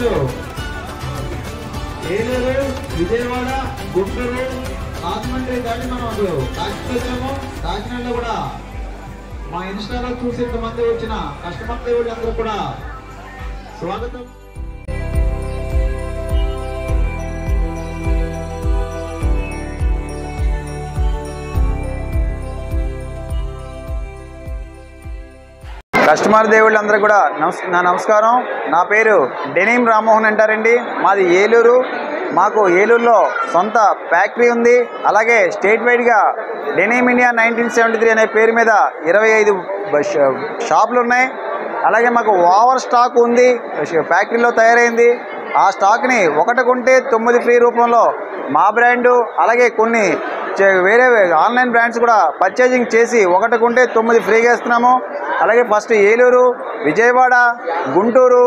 ఈరోజు ఏలూరు, విజయవాడ, గుంటూరు, రాజమండ్రి దాటి మనం అప్పుడు కాకినాడ వచ్చాము. కాకినాడలో కూడా మా ఇన్స్టాలో చూసి ఇంతమంది వచ్చిన కస్టమర్ దేవుళ్ళందరూ కూడా స్వాగతం. కస్టమర్ దేవుళ్ళందరూ కూడా నా నమస్కారం. నా పేరు డెనిమ్ రామ్మోహన్ అంటారండి. మాది ఏలూరు. మాకు ఏలూరులో సొంత ఫ్యాక్టరీ ఉంది. అలాగే స్టేట్ వైడ్గా డెనిమ్ ఇండియా 1973 అనే పేరు మీద 25 షాపులు ఉన్నాయి. అలాగే మాకు ఓవర్ స్టాక్ ఉంది, ఫ్యాక్టరీలో తయారైంది. ఆ స్టాక్ని ఒకటి కొంటే 9 ఫ్రీ రూపంలో మా బ్రాండు, అలాగే కొన్ని వేరే ఆన్లైన్ బ్రాండ్స్ కూడా పర్చేజింగ్ చేసి ఒకటి కొంటే 9 ఫ్రీగా ఇస్తున్నాము. అలాగే ఫస్ట్ ఏలూరు, విజయవాడ, గుంటూరు,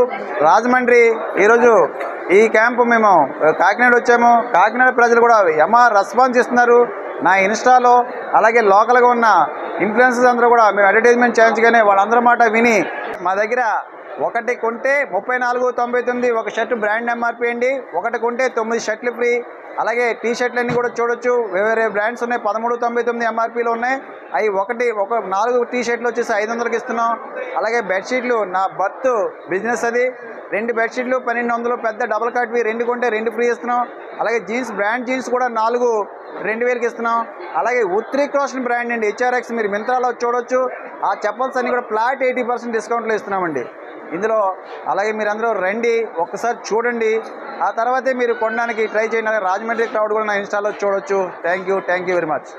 రాజమండ్రి, ఈరోజు ఈ క్యాంపు మేము కాకినాడ వచ్చాము. కాకినాడ ప్రజలు కూడా రెస్పాన్స్ ఇస్తున్నారు. నా ఇన్స్టాలో అలాగే లోకల్గా ఉన్న ఇన్ఫ్లుయెన్సర్స్ అందరూ కూడా మేము అడ్వర్టైజ్మెంట్ చేయించగానే వాళ్ళందరి మాట విని మా దగ్గర ఒకటి కొంటే 34.99 ఒక షర్ట్ బ్రాండ్ ఎంఆర్పి అండి. ఒకటి కొంటే 9 షర్ట్లు ఫ్రీ. అలాగే టీ షర్ట్లు అన్నీ కూడా చూడొచ్చు. వేరే బ్రాండ్స్ ఉన్నాయి, 13.99 ఎంఆర్పీలో ఉన్నాయి. అవి ఒక 4 టీ షర్ట్లు వచ్చేసి 500కి ఇస్తున్నాం. అలాగే బెడ్షీట్లు నా బర్త్ బిజినెస్ అది. 2 బెడ్షీట్లు 1200 పెద్ద డబుల్ కాట్వి 2 కొంటే 2 ఫ్రీ ఇస్తున్నాం. అలాగే జీన్స్, బ్రాండ్ జీన్స్ కూడా 4 2000కి ఇస్తున్నాం. అలాగే ఉత్రిక్ రోషన్ బ్రాండ్ అండి, హెచ్ఆర్ఎక్స్, మీరు మింత్రాలో చూడొచ్చు. ఆ చెప్పల్స్ అన్నీ కూడా ఫ్లాట్ 80% డిస్కౌంట్లో ఇస్తున్నామండి ఇందులో. అలాగే మీరు అందరూ రండి, ఒక్కసారి చూడండి, ఆ తర్వాతే మీరు కొనడానికి ట్రై చేయండి. రాజమండ్రి క్రౌడ్ కూడా నా ఇన్స్టాలో చూడొచ్చు. Thank you very much.